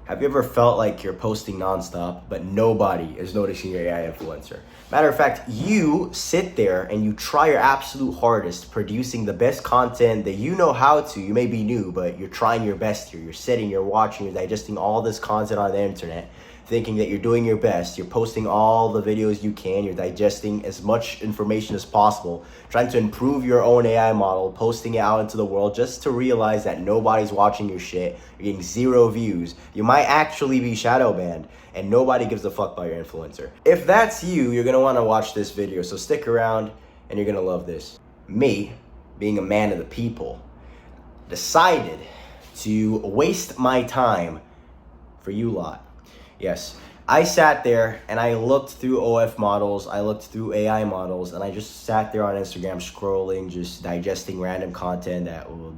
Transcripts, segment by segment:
Have you ever felt like you're posting nonstop, but nobody is noticing your AI influencer? Matter of fact, you sit there and you try your absolute hardest producing the best content that you know how to. You may be new, but you're trying your best here. You're sitting, you're watching, you're digesting all this content on the internet, thinking that you're doing your best. You're posting all the videos you can. You're digesting as much information as possible, trying to improve your own AI model, posting it out into the world just to realize that nobody's watching your shit. You're getting 0 views. You might actually be shadow banned and nobody gives a fuck about your influencer. If that's you, you're gonna wanna watch this video. So stick around and you're gonna love this. Me, being a man of the people, decided to waste my time for you lot. Yes, I sat there and I looked through OF models, I looked through AI models, and I just sat there on Instagram scrolling, just digesting random content that will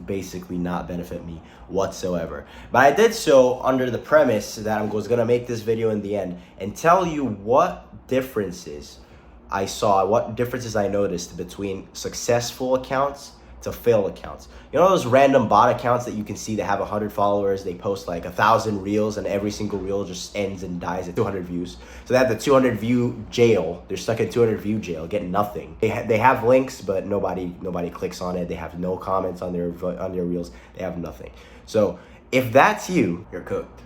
basically not benefit me whatsoever. But I did so under the premise that I was gonna make this video in the end and tell you what differences I saw, what differences I noticed between successful accounts to fail accounts. You know those random bot accounts that you can see that have 100 followers, they post like 1,000 reels and every single reel just ends and dies at 200 views. So they have the 200 view jail. They're stuck in 200 view jail, getting nothing. They have links, but nobody clicks on it. They have no comments on their reels. They have nothing. So if that's you, you're cooked.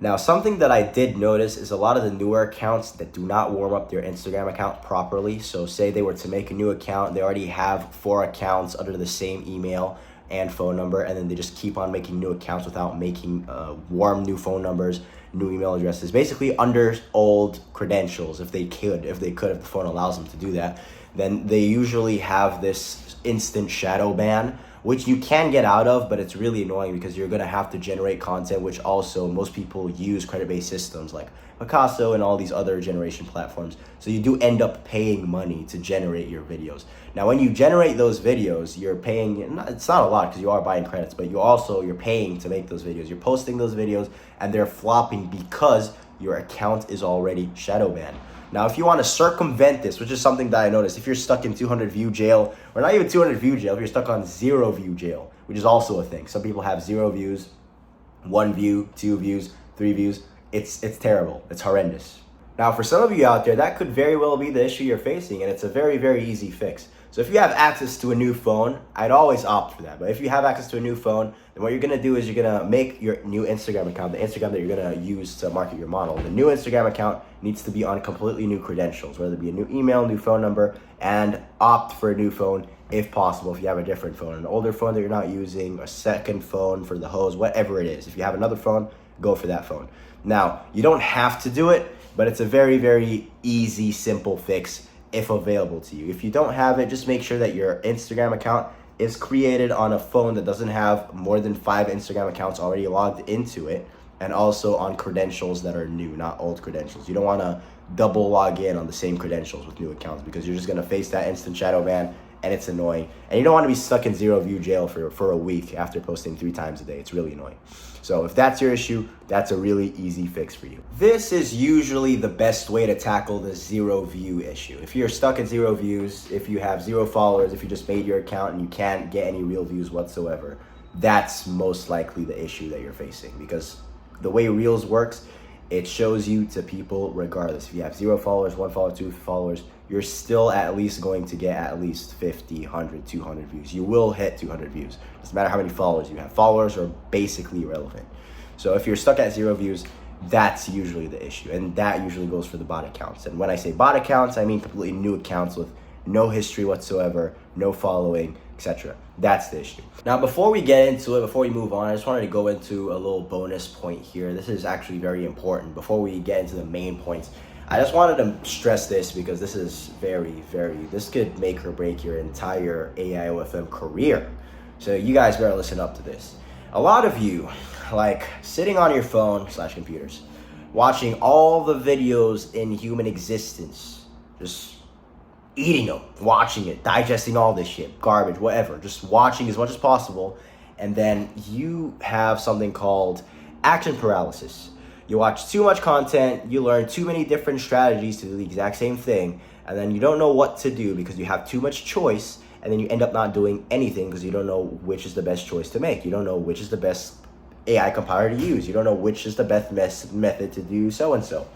Now, something that I did notice is a lot of the newer accounts that do not warm up their Instagram account properly. So say they were to make a new account, they already have 4 accounts under the same email and phone number, and then they just keep on making new accounts without making warm new phone numbers, new email addresses, basically under old credentials. If the phone allows them to do that, then they usually have this instant shadow ban, which you can get out of, but it's really annoying because you're gonna have to generate content, which also most people use credit-based systems like Picasso and all these other generation platforms. So you do end up paying money to generate your videos. Now, when you generate those videos, you're paying, it's not a lot because you are buying credits, but you're paying to make those videos. You're posting those videos and they're flopping because your account is already shadow banned. Now, if you want to circumvent this, which is something that I noticed, if you're stuck in 200 view jail, or not even 200 view jail, if you're stuck on 0 view jail, which is also a thing. Some people have 0 views, 1 view, 2 views, 3 views. It's terrible. It's horrendous. Now, for some of you out there, that could very well be the issue you're facing, and it's a very, very easy fix. So if you have access to a new phone, I'd always opt for that. But if you have access to a new phone, then what you're gonna do is you're gonna make your new Instagram account, the Instagram that you're gonna use to market your model. The new Instagram account needs to be on completely new credentials, whether it be a new email, new phone number, and opt for a new phone if possible. If you have a different phone, an older phone that you're not using, a second phone for the hose, whatever it is. If you have another phone, go for that phone. Now, you don't have to do it, but it's a very, very easy, simple fix if available to you. If you don't have it, just make sure that your Instagram account is created on a phone that doesn't have more than 5 Instagram accounts already logged into it, and also on credentials that are new, not old credentials. You don't want to double log in on the same credentials with new accounts because you're just going to face that instant shadow ban and it's annoying. And you don't want to be stuck in 0 view jail for a week after posting 3 times a day. It's really annoying. So if that's your issue, that's a really easy fix for you. This is usually the best way to tackle the 0 view issue. If you're stuck at 0 views, if you have 0 followers, if you just made your account and you can't get any real views whatsoever, that's most likely the issue that you're facing, because the way Reels works, it shows you to people regardless. If you have 0 followers, 1 follower, 2 followers, you're still at least going to get at least 50, 100, 200 views. You will hit 200 views. Doesn't matter how many followers you have. Followers are basically irrelevant. So if you're stuck at 0 views, that's usually the issue. And that usually goes for the bot accounts. And when I say bot accounts, I mean completely new accounts with no history whatsoever, no following, etc. That's the issue. Now, before we get into it, before we move on, I just wanted to go into a little bonus point here. This is actually very important. Before we get into the main points, I just wanted to stress this because this is this could make or break your entire AI OFM career. So you guys better listen up to this. A lot of you like sitting on your phone / computers, watching all the videos in human existence, just eating them, watching it, digesting all this shit, garbage, whatever, just watching as much as possible. And then you have something called action paralysis. You watch too much content, you learn too many different strategies to do the exact same thing, and then you don't know what to do because you have too much choice, and then you end up not doing anything because you don't know which is the best choice to make. You don't know which is the best AI compiler to use. You don't know which is the best method to do so-and-so.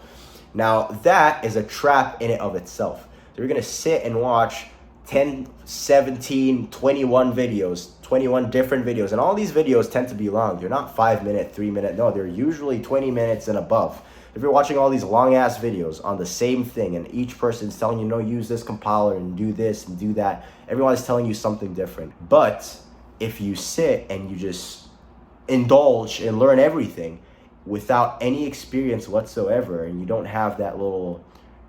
Now, that is a trap in and of itself. So you're gonna sit and watch 10, 17, 21 videos, 21 different videos. And all these videos tend to be long. They're not 5 minute, 3 minute. No, they're usually 20 minutes and above. If you're watching all these long ass videos on the same thing and each person's telling you, no, use this compiler and do this and do that, everyone's telling you something different. But if you sit and you just indulge and learn everything without any experience whatsoever, and you don't have that little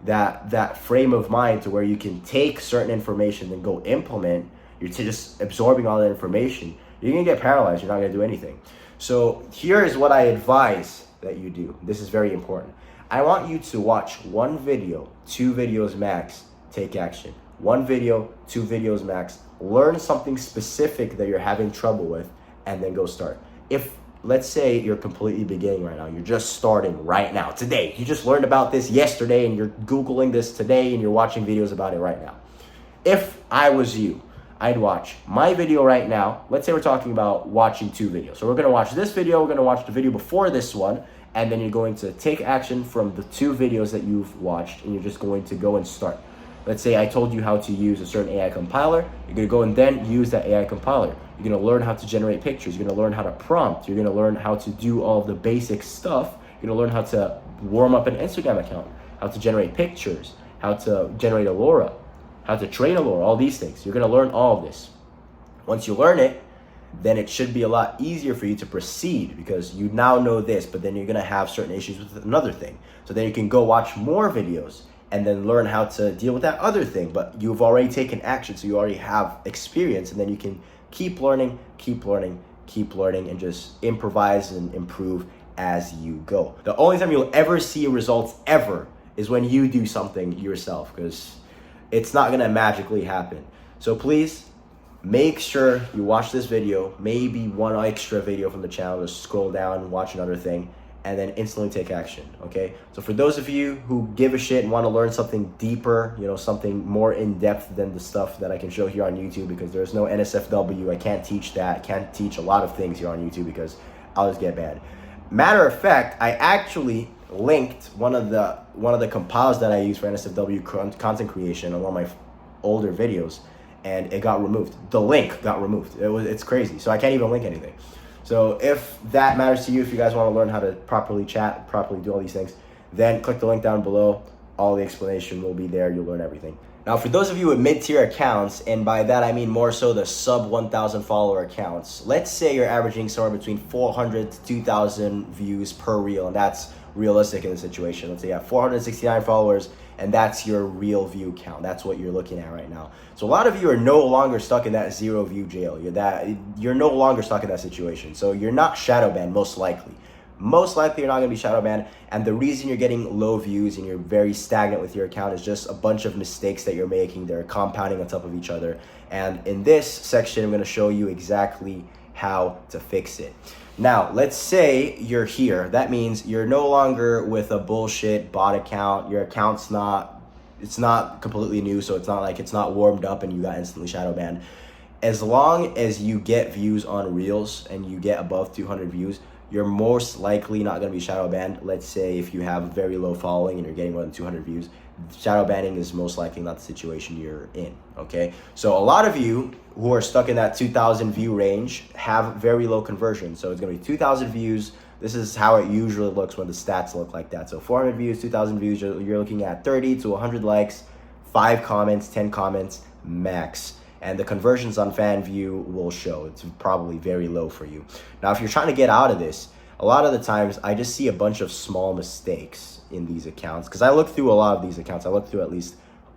that frame of mind to where you can take certain information and go implement, you're just absorbing all that information, you're gonna get paralyzed. You're not gonna do anything. So here is what I advise that you do. This is very important. I want you to watch one video, 2 videos max, take action. 1 video, 2 videos max, learn something specific that you're having trouble with, and then go start. If let's say you're completely beginning right now, you're just starting right now, today. You just learned about this yesterday and you're Googling this today and you're watching videos about it right now. If I was you, I'd watch my video right now. Let's say we're talking about watching 2 videos. So we're gonna watch this video, we're gonna watch the video before this one, and then you're going to take action from the 2 videos that you've watched and you're just going to go and start. Let's say I told you how to use a certain AI compiler. You're gonna go and then use that AI compiler. You're gonna learn how to generate pictures. You're gonna learn how to prompt. You're gonna learn how to do all of the basic stuff. You're gonna learn how to warm up an Instagram account, how to generate pictures, how to generate a LoRa, how to train a LoRa, all these things. You're gonna learn all of this. Once you learn it, then it should be a lot easier for you to proceed because you now know this, but then you're gonna have certain issues with another thing. So then you can go watch more videos and then learn how to deal with that other thing. But you've already taken action, so you already have experience, and then you can keep learning, and just improvise and improve as you go. The only time you'll ever see results ever is when you do something yourself, because it's not gonna magically happen. So please make sure you watch this video, maybe one extra video from the channel, just scroll down and watch another thing, and then instantly take action, okay? So for those of you who give a shit and want to learn something deeper, something more in-depth than the stuff that I can show here on YouTube, because there's no NSFW, I can't teach that, can't teach a lot of things here on YouTube because I'll just get banned. Matter of fact, I actually linked one of the compilers that I use for NSFW content creation on one of my older videos, and it got removed. The link got removed. It's crazy. So I can't even link anything. So if that matters to you, if you guys want to learn how to properly chat, properly do all these things, then click the link down below. All the explanation will be there. You'll learn everything. Now, for those of you with mid-tier accounts, and by that I mean more so the sub 1,000 follower accounts, let's say you're averaging somewhere between 400 to 2,000 views per reel, and that's realistic in the situation. Let's say you have 469 followers, and that's your real view count. That's what you're looking at right now. So a lot of you are no longer stuck in that 0 view jail. You're no longer stuck in that situation. So you're not shadow banned, most likely. Most likely you're not gonna be shadow banned. And the reason you're getting low views and you're very stagnant with your account is just a bunch of mistakes that you're making. They're compounding on top of each other. And in this section, I'm gonna show you exactly how to fix it. Now, let's say you're here. That means you're no longer with a bullshit bot account. Your account's it's not completely new, so it's not like it's not warmed up and you got instantly shadow banned. As long as you get views on Reels and you get above 200 views, you're most likely not going to be shadow banned. Let's say if you have a very low following and you're getting more than 200 views, shadow banning is most likely not the situation you're in, okay? So a lot of you who are stuck in that 2,000 view range have very low conversion. So it's going to be 2,000 views. This is how it usually looks when the stats look like that. So 400 views, 2,000 views, you're looking at 30 to 100 likes, 5 comments, 10 comments max. And the conversions on fan view will show. It's probably very low for you. Now, if you're trying to get out of this, a lot of the times I just see a bunch of small mistakes in these accounts, because I looked through a lot of these accounts. I looked through at least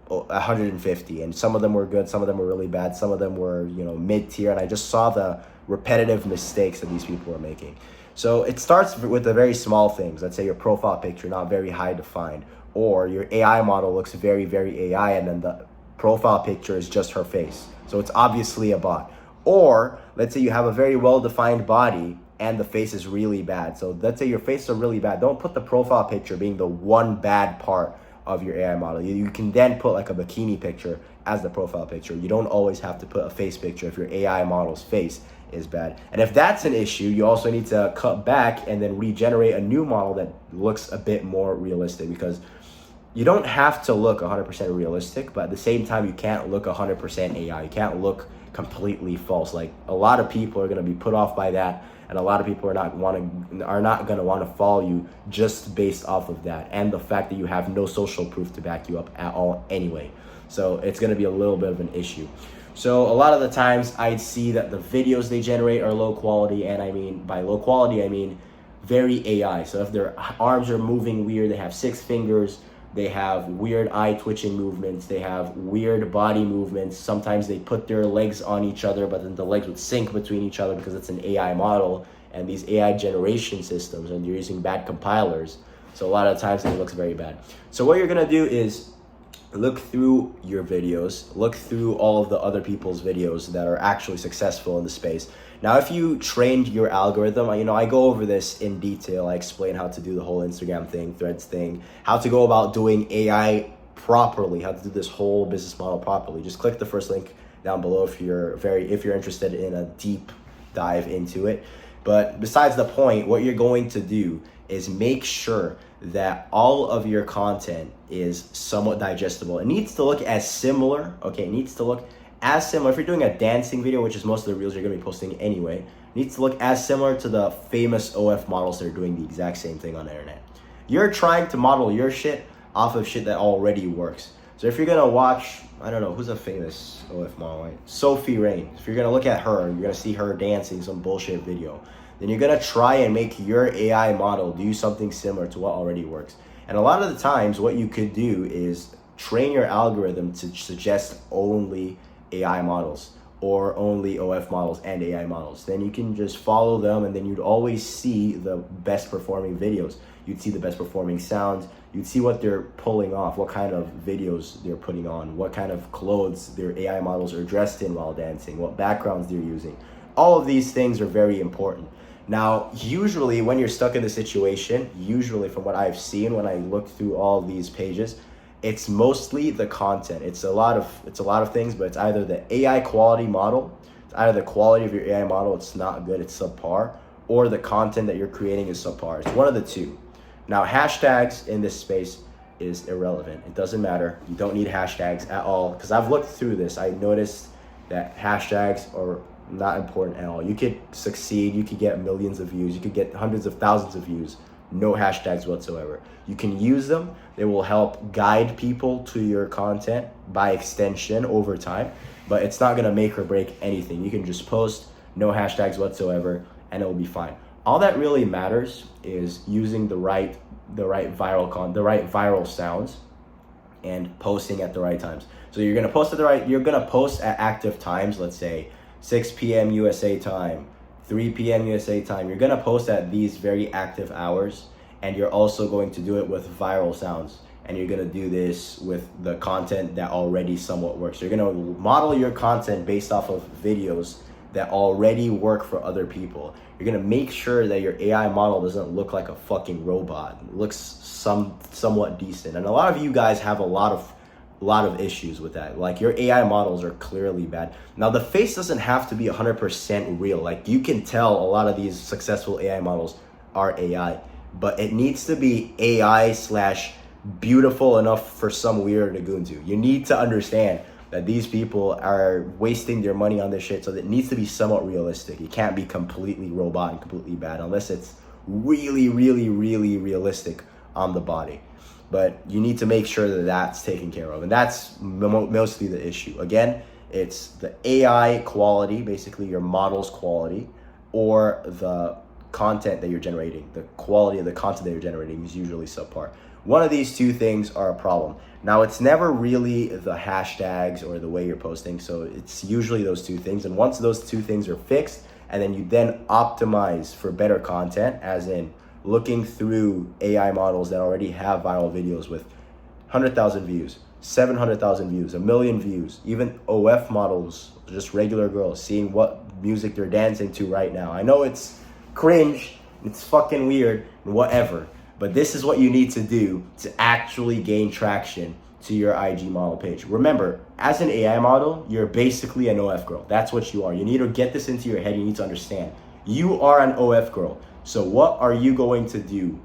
150, and some of them were good, some of them were really bad, some of them were mid-tier, and I just saw the repetitive mistakes that these people were making. So it starts with the very small things. Let's say your profile picture not very high defined, or your AI model looks very, very AI, and then the profile picture is just her face. So it's obviously a bot. Or let's say you have a very well-defined body and the face is really bad. So let's say your face is really bad. Don't put the profile picture being the one bad part of your AI model. You can then put like a bikini picture as the profile picture. You don't always have to put a face picture if your AI model's face is bad. And if that's an issue, you also need to cut back and then regenerate a new model that looks a bit more realistic, because you don't have to look 100% realistic, but at the same time, you can't look 100% AI. You can't look completely false. Like, a lot of people are going to be put off by that, and a lot of people are not going to want to follow you just based off of that, and the fact that you have no social proof to back you up at all anyway. So it's going to be a little bit of an issue. So a lot of the times I'd see that the videos they generate are low quality, and I mean, by low quality, I mean very AI. So if their arms are moving weird, they have 6 fingers, they have weird eye twitching movements, they have weird body movements. Sometimes they put their legs on each other, but then the legs would sink between each other because it's an AI model and these AI generation systems, and you're using bad compilers. So a lot of times it looks very bad. So what you're gonna do is look through your videos, look through all of the other people's videos that are actually successful in the space. Now, if you trained your algorithm, I go over this in detail. I explain how to do the whole Instagram thing, Threads thing, how to go about doing AI properly, how to do this whole business model properly. Just click the first link down below if you're interested in a deep dive into it. But besides the point, what you're going to do is make sure that all of your content is somewhat digestible. It needs to look as similar, okay? It needs to look as similar. If you're doing a dancing video, which is most of the reels you're gonna be posting anyway, it needs to look as similar to the famous OF models that are doing the exact same thing on the internet. You're trying to model your shit off of shit that already works. So if you're gonna watch, I don't know, who's a famous OF model, right? Sophie Rain. If you're gonna look at her, you're gonna see her dancing some bullshit video, then you're gonna try and make your AI model do something similar to what already works. And a lot of the times, what you could do is train your algorithm to suggest only AI models or only OF models and AI models. Then you can just follow them, and then you'd always see the best performing videos. You'd see the best performing sounds. You'd see what they're pulling off, what kind of videos they're putting on, what kind of clothes their AI models are dressed in while dancing, what backgrounds they're using. All of these things are very important. Now, usually when you're stuck in the situation, usually from what I've seen when I look through all these pages, it's mostly the content. It's a lot of things, but it's either the AI quality model, it's either the quality of your AI model, it's not good, it's subpar, or the content that you're creating is subpar. It's one of the two. Now, hashtags in this space is irrelevant. It doesn't matter. You don't need hashtags at all, because I've looked through this. I noticed that hashtags are not important at all. You could succeed, you could get millions of views, you could get hundreds of thousands of views, no hashtags whatsoever. You can use them. They will help guide people to your content by extension over time, but it's not gonna make or break anything. You can just post no hashtags whatsoever and it will be fine. All that really matters is using the right viral sounds and posting at the right times. So you're gonna post at active times, let's say 6 p.m. USA time, 3 p.m. USA time. You're gonna post at these very active hours, and you're also going to do it with viral sounds. And you're gonna do this with the content that already somewhat works. You're gonna model your content based off of videos that already work for other people. You're gonna make sure that your AI model doesn't look like a fucking robot. It looks somewhat decent. And a lot of you guys have a lot of issues with that. Like, your AI models are clearly bad. Now, the face doesn't have to be 100% real. Like, you can tell a lot of these successful AI models are AI, but it needs to be AI / beautiful enough for some weirdo to go into. You need to understand that these people are wasting their money on this shit, so that it needs to be somewhat realistic. It can't be completely robot and completely bad unless it's really, really, really realistic on the body. But you need to make sure that that's taken care of. And that's mostly the issue. Again, it's the AI quality, basically your model's quality, or the content that you're generating. The quality of the content that you're generating is usually subpar. One of these two things are a problem. Now, it's never really the hashtags or the way you're posting. So it's usually those two things. And once those two things are fixed, and then you then optimize for better content, as in looking through AI models that already have viral videos with 100,000 views, 700,000 views, 1 million views, even OF models, just regular girls, seeing what music they're dancing to right now. I know it's cringe, it's fucking weird, whatever, but this is what you need to do to actually gain traction to your IG model page. Remember, as an AI model, you're basically an OF girl. That's what you are. You need to get this into your head. You need to understand. You are an OF girl. So what are you going to do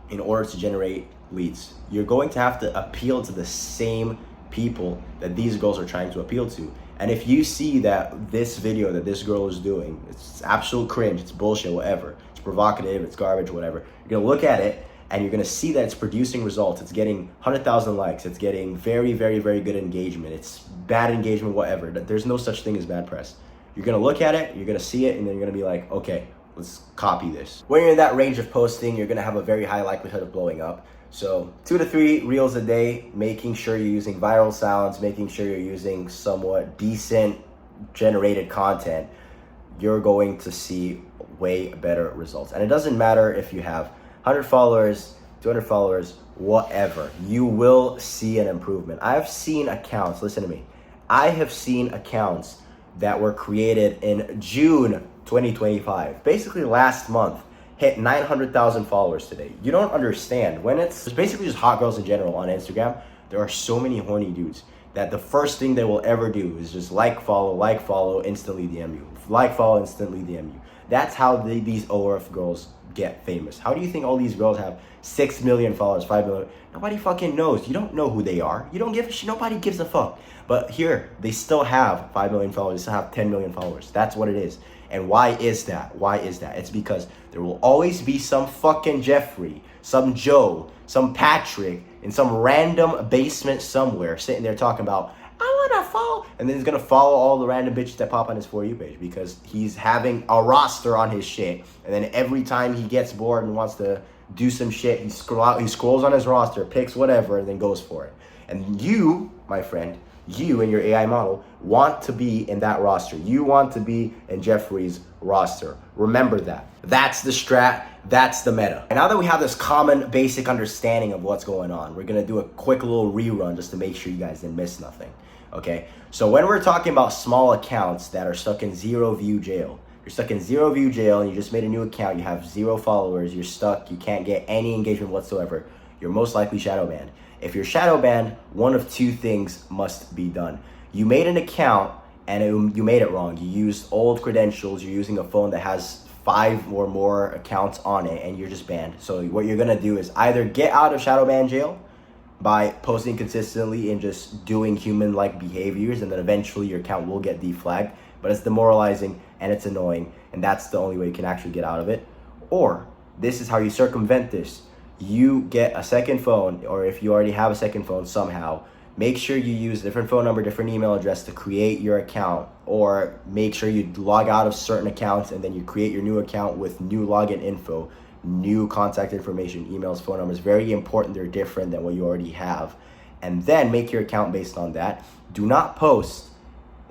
in order to generate leads? You're going to have to appeal to the same people that these girls are trying to appeal to. And if you see that this video that this girl is doing, it's absolute cringe, it's bullshit, whatever, it's provocative, it's garbage, whatever, you're gonna look at it and you're gonna see that it's producing results. It's getting 100,000 likes. It's getting very, very, very good engagement. It's bad engagement, whatever. There's no such thing as bad press. You're gonna look at it, you're gonna see it, and then you're gonna be like, okay, let's copy this. When you're in that range of posting, you're gonna have a very high likelihood of blowing up. So 2 to 3 reels a day, making sure you're using viral sounds, making sure you're using somewhat decent generated content, you're going to see way better results. And it doesn't matter if you have 100 followers, 200 followers, whatever, you will see an improvement. I've seen accounts, listen to me, I have seen accounts that were created in June 2025, basically last month, hit 900,000 followers today. You don't understand. When it's basically just hot girls in general on Instagram, there are so many horny dudes that the first thing they will ever do is just like, follow, instantly DM you. Like, follow, instantly DM you. That's how these OF girls get famous. How do you think all these girls have 6 million followers, 5 million? Nobody fucking knows. You don't know who they are. You don't give a shit. Nobody gives a fuck. But here, they still have 5 million followers. They still have 10 million followers. That's what it is. And why is that? Why is that? It's because there will always be some fucking Jeffrey, some Joe, some Patrick in some random basement somewhere sitting there talking about, I want to follow. And then he's going to follow all the random bitches that pop on his For You page because he's having a roster on his shit. And then every time he gets bored and wants to do some shit, he scrolls on his roster, picks whatever, and then goes for it. And you, my friend, you and your AI model want to be in that roster. You want to be in Jeffrey's roster. Remember that. That's the strat. That's the meta. And now that we have this common basic understanding of what's going on, we're going to do a quick little rerun just to make sure you guys didn't miss nothing. Okay? So when we're talking about small accounts that are stuck in 0 view jail, you're stuck in 0 view jail and you just made a new account, you have 0 followers, you're stuck, you can't get any engagement whatsoever, you're most likely shadow banned. If you're shadow banned, one of 2 things must be done. You made an account and you made it wrong. You used old credentials. You're using a phone that has 5 or more accounts on it and you're just banned. So what you're gonna do is either get out of shadow ban jail by posting consistently and just doing human-like behaviors, and then eventually your account will get deflagged, but it's demoralizing and it's annoying, and that's the only way you can actually get out of it. Or this is how you circumvent this. You get a second phone, or if you already have a second phone somehow, make sure you use a different phone number, different email address to create your account, or make sure you log out of certain accounts and then you create your new account with new login info, new contact information, emails, phone numbers. Very important. They're different than what you already have. And then make your account based on that. Do not post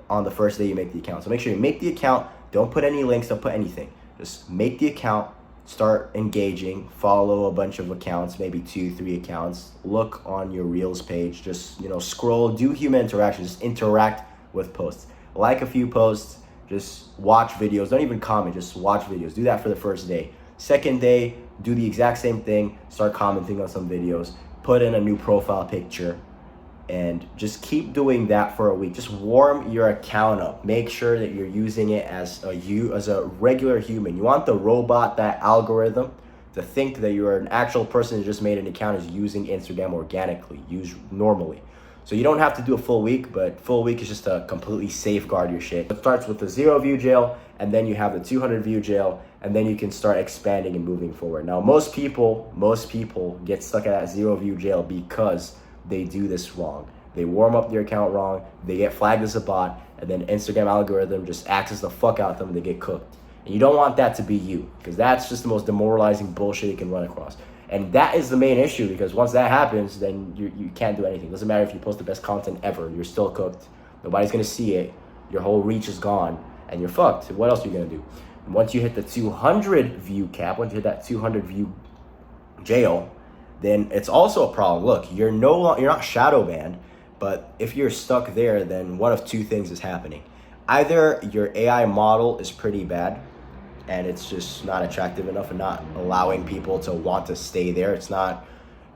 on the first day you make the account. So make sure you make the account. Don't put any links, don't put anything. Just make the account. Start engaging, follow a bunch of accounts, maybe 2, 3 accounts, look on your Reels page, just, scroll, do human interaction, just interact with posts. Like a few posts, just watch videos, don't even comment, just watch videos. Do that for the first day. Second day, do the exact same thing, start commenting on some videos, put in a new profile picture, and just keep doing that for a week. Just warm your account up. Make sure that you're using it as a regular human. You want the robot, that algorithm, to think that you're an actual person who just made an account is using Instagram organically, use normally. So you don't have to do a full week, but full week is just to completely safeguard your shit. It starts with the 0 view jail, and then you have the 200 view jail, and then you can start expanding and moving forward. Now, most people get stuck at that 0 view jail because they do this wrong. They warm up their account wrong, they get flagged as a bot, and then Instagram algorithm just axes the fuck out of them and they get cooked. And you don't want that to be you, because that's just the most demoralizing bullshit you can run across. And that is the main issue, because once that happens, then you can't do anything. Doesn't matter if you post the best content ever, you're still cooked. Nobody's gonna see it, your whole reach is gone, and you're fucked. What else are you gonna do? And once you hit the 200 view cap, once you hit that 200 view jail, then it's also a problem. Look, you're not shadow banned, but if you're stuck there, then one of 2 things is happening. Either your AI model is pretty bad and it's just not attractive enough and not allowing people to want to stay there. It's not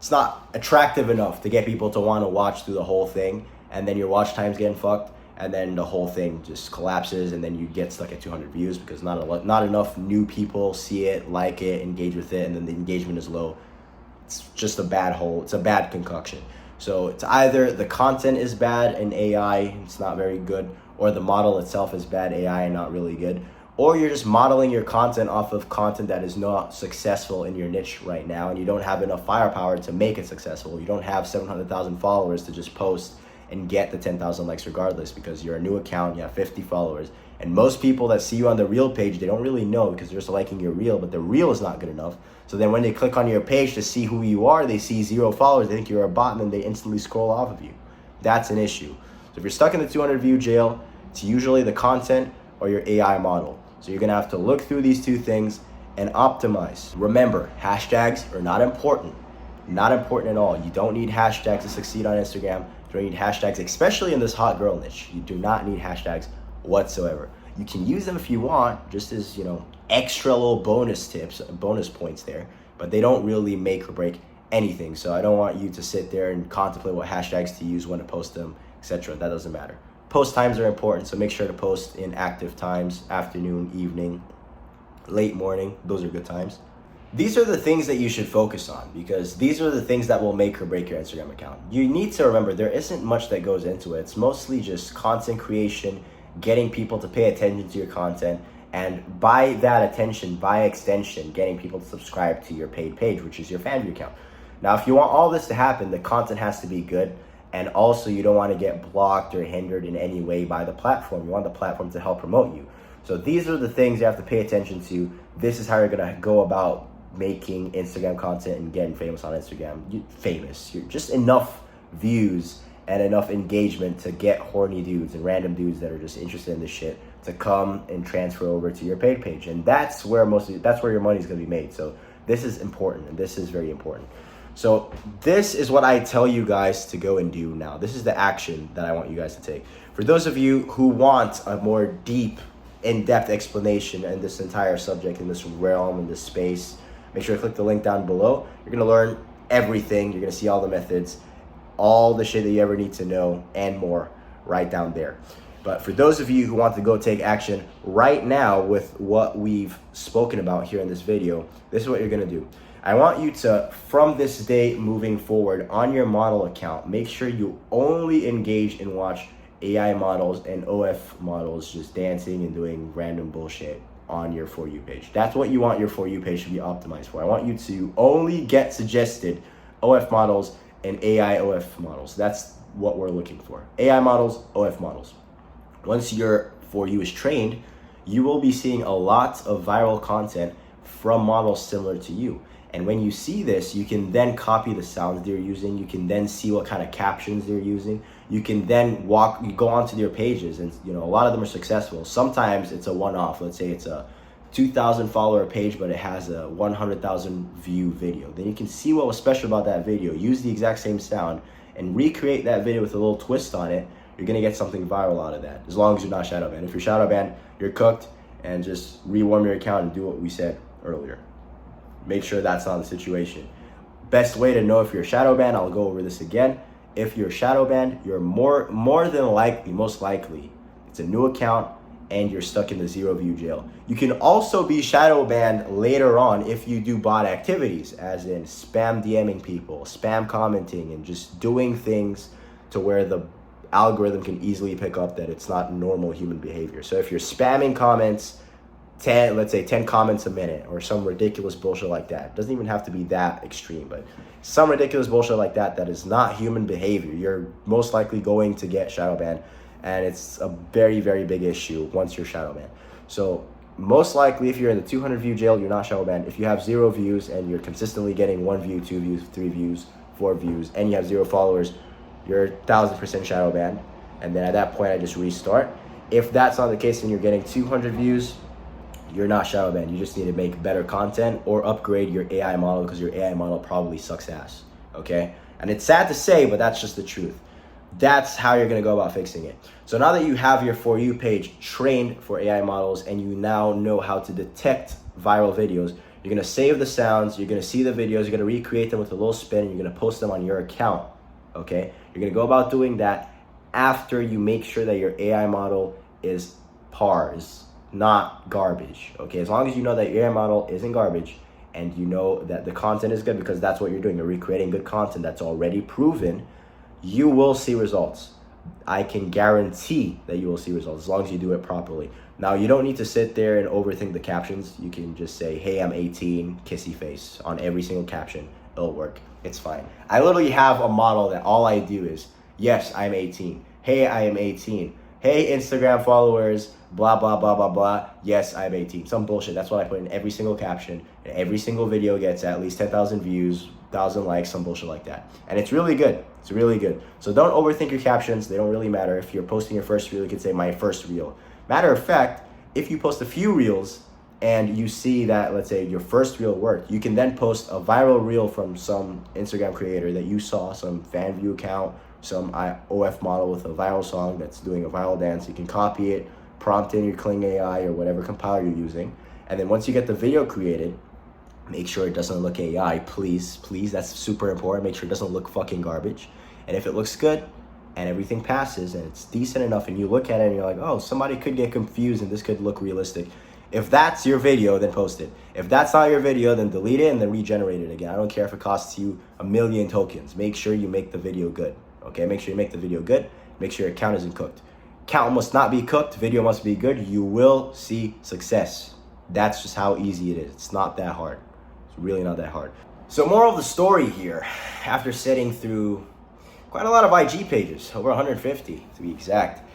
it's not attractive enough to get people to want to watch through the whole thing, and then your watch time's getting fucked, and then the whole thing just collapses, and then you get stuck at 200 views because not enough new people see it, like it, engage with it, and then the engagement is low. It's just a bad hole. It's a bad concoction. So it's either the content is bad and AI, it's not very good, or the model itself is bad, AI, and not really good, or you're just modeling your content off of content that is not successful in your niche right now, and you don't have enough firepower to make it successful. You don't have 700,000 followers to just post and get the 10,000 likes regardless, because you're a new account, you have 50 followers. And most people that see you on the reel page, they don't really know because they're just liking your reel, but the reel is not good enough. So then when they click on your page to see who you are, they see 0 followers, they think you're a bot, and then they instantly scroll off of you. That's an issue. So if you're stuck in the 200 view jail, it's usually the content or your AI model. So you're gonna have to look through these two things and optimize. Remember, hashtags are not important. Not important at all. You don't need hashtags to succeed on Instagram. You don't need hashtags, especially in this hot girl niche. You do not need hashtags whatsoever. You can use them if you want, just as, extra little bonus tips, bonus points there, but they don't really make or break anything. So I don't want you to sit there and contemplate what hashtags to use, when to post them, etc. That doesn't matter. Post times are important, so make sure to post in active times, afternoon, evening, late morning. Those are good times. These are the things that you should focus on, because these are the things that will make or break your Instagram account. You need to remember there isn't much that goes into it. It's mostly just content creation, getting people to pay attention to your content, and by that attention, by extension, getting people to subscribe to your paid page, which is your fan view account. Now, if you want all this to happen, the content has to be good, and also you don't want to get blocked or hindered in any way by the platform. You want the platform to help promote you. So these are the things you have to pay attention to. This is how you're going to go about making Instagram content and getting famous on Instagram. You're just enough views and enough engagement to get horny dudes and random dudes that are just interested in this shit to come and transfer over to your paid page. And that's where your money is going to be made. So this is important, and this is very important. So this is what I tell you guys to go and do now. This is the action that I want you guys to take. For those of you who want a more deep, in-depth explanation in this entire subject, in this realm, in this space, make sure to click the link down below. You're going to learn everything. You're going to see all the methods, all the shit that you ever need to know, and more right down there. But for those of you who want to go take action right now with what we've spoken about here in this video, this is what you're going to do. I want you to, from this day moving forward on your model account, make sure you only engage and watch AI models and OF models just dancing and doing random bullshit on your For You page. That's what you want your For You page to be optimized for. I want you to only get suggested OF models and AI OF models. That's what we're looking for. AI models, OF models. Once your For You is trained, you will be seeing a lot of viral content from models similar to you. And when you see this, you can then copy the sounds they're using. You can then see what kind of captions they're using. You can then go onto their pages, and a lot of them are successful. Sometimes it's a one-off. Let's say it's a 2,000 follower page, but it has a 100,000 view video. Then you can see what was special about that video, use the exact same sound, and recreate that video with a little twist on it. You're gonna get something viral out of that, as long as you're not shadow banned. If you're shadow banned, you're cooked, and just rewarm your account and do what we said earlier. Make sure that's not the situation. Best way to know if you're shadow banned, I'll go over this again. If you're shadow banned, you're more than likely, most likely, it's a new account and you're stuck in the 0 view jail. You can also be shadow banned later on if you do bot activities, as in spam DMing people, spam commenting, and just doing things to where the algorithm can easily pick up that it's not normal human behavior. So if you're spamming comments, let's say 10 comments a minute or some ridiculous bullshit like that. It doesn't even have to be that extreme, but some ridiculous bullshit like that is not human behavior. You're most likely going to get shadow banned, and it's a very, very big issue once you're shadow banned. So most likely if you're in the 200 view jail, you're not shadow banned. If you have 0 views and you're consistently getting 1 view, 2 views, 3 views, 4 views, and you have 0 followers, you're 1,000% shadow banned. And then at that point, I just restart. If that's not the case and you're getting 200 views, you're not shadow banned. You just need to make better content or upgrade your AI model, because your AI model probably sucks ass, okay? And it's sad to say, but that's just the truth. That's how you're gonna go about fixing it. So now that you have your For You page trained for AI models and you now know how to detect viral videos, You're gonna save the sounds, you're gonna see the videos, you're gonna recreate them with a little spin, and you're gonna post them on your account, okay? You're gonna go about doing that after you make sure that your AI model is is not garbage, okay? As long as you know that your AI model isn't garbage and you know that the content is good, because that's what you're doing. You're recreating good content that's already proven, you will see results. I can guarantee that you will see results as long as you do it properly. Now, you don't need to sit there and overthink the captions. You can just say, hey, I'm 18, kissy face on every single caption. It'll work. It's fine. I literally have a model that all I do is, yes, I'm 18. Hey, I am 18. Hey, Instagram followers, blah, blah, blah, blah, blah. Yes, I'm 18. Some bullshit. That's what I put in every single caption. And every single video gets at least 10,000 views, 1,000 likes, some bullshit like that. And it's really good. It's really good. So don't overthink your captions. They don't really matter. If you're posting your first reel, you can say my first reel. Matter of fact, if you post a few reels and you see that, let's say, your first reel worked, you can then post a viral reel from some Instagram creator that you saw, some fan view account, some OF model with a viral song that's doing a viral dance. You can copy it, prompt in your Kling AI or whatever compiler you're using. And then once you get the video created, make sure it doesn't look AI, please, that's super important. Make sure it doesn't look fucking garbage. And if it looks good and everything passes and it's decent enough and you look at it and you're like, oh, somebody could get confused and this could look realistic. If that's your video, then post it. If that's not your video, then delete it and then regenerate it again. I don't care if it costs you 1,000,000 tokens. Make sure you make the video good, okay? Make sure you make the video good. Make sure your account isn't cooked. Account must not be cooked. Video must be good. You will see success. That's just how easy it is. It's not that hard. It's really not that hard. So moral of the story here, after sitting through quite a lot of IG pages, over 150 to be exact,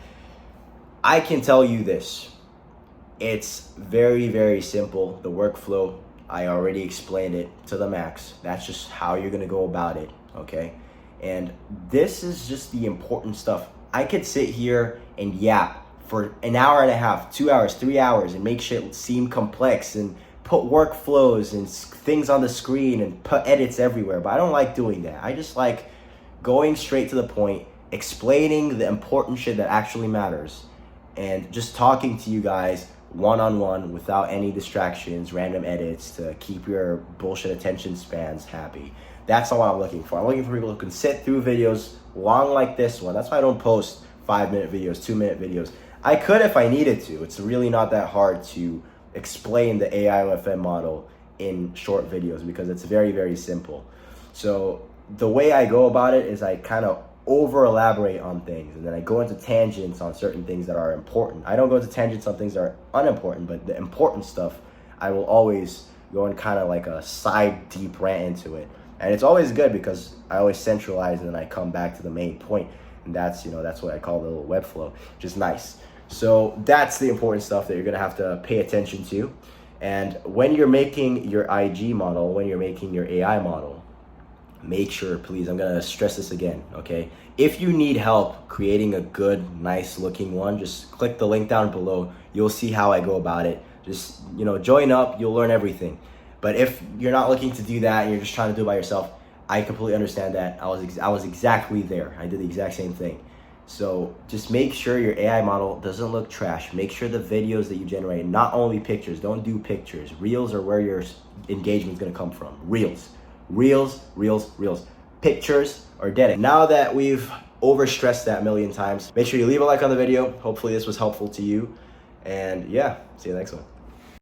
I can tell you this. It's very, very simple. The workflow, I already explained it to the max. That's just how you're gonna go about it, okay? And this is just the important stuff. I could sit here and yap for an hour and a half, 2 hours, 3 hours, and make shit seem complex and put workflows and things on the screen and put edits everywhere, but I don't like doing that. I just like going straight to the point, explaining the important shit that actually matters, and just talking to you guys one-on-one without any distractions, random edits to keep your bullshit attention spans happy. That's all I'm looking for. I'm looking for people who can sit through videos long like this one. That's why I don't post 5-minute videos, 2-minute videos. I could if I needed to. It's really not that hard to explain the AI OFM model in short videos because it's very, very simple. So the way I go about it is I kind of over elaborate on things and then I go into tangents on certain things that are important. I don't go into tangents on things that are unimportant, but the important stuff I will always go in kind of like a side deep rant into it. And it's always good because I always centralize and then I come back to the main point. And that's, that's what I call the little web flow, which is nice. So that's the important stuff that you're gonna have to pay attention to. And when you're making your IG model, when you're making your AI model, make sure, please, I'm gonna stress this again, okay? If you need help creating a good, nice looking one, just click the link down below. You'll see how I go about it. Just, join up, you'll learn everything. But if you're not looking to do that and you're just trying to do it by yourself, I completely understand that. I was exactly there. I did the exact same thing. So just make sure your AI model doesn't look trash. Make sure the videos that you generate, not only pictures, don't do pictures. Reels are where your engagement is gonna come from. Reels. Pictures are dead. Now that we've overstressed that 1,000,000 times, make sure you leave a like on the video. Hopefully this was helpful to you. And yeah, see you next one.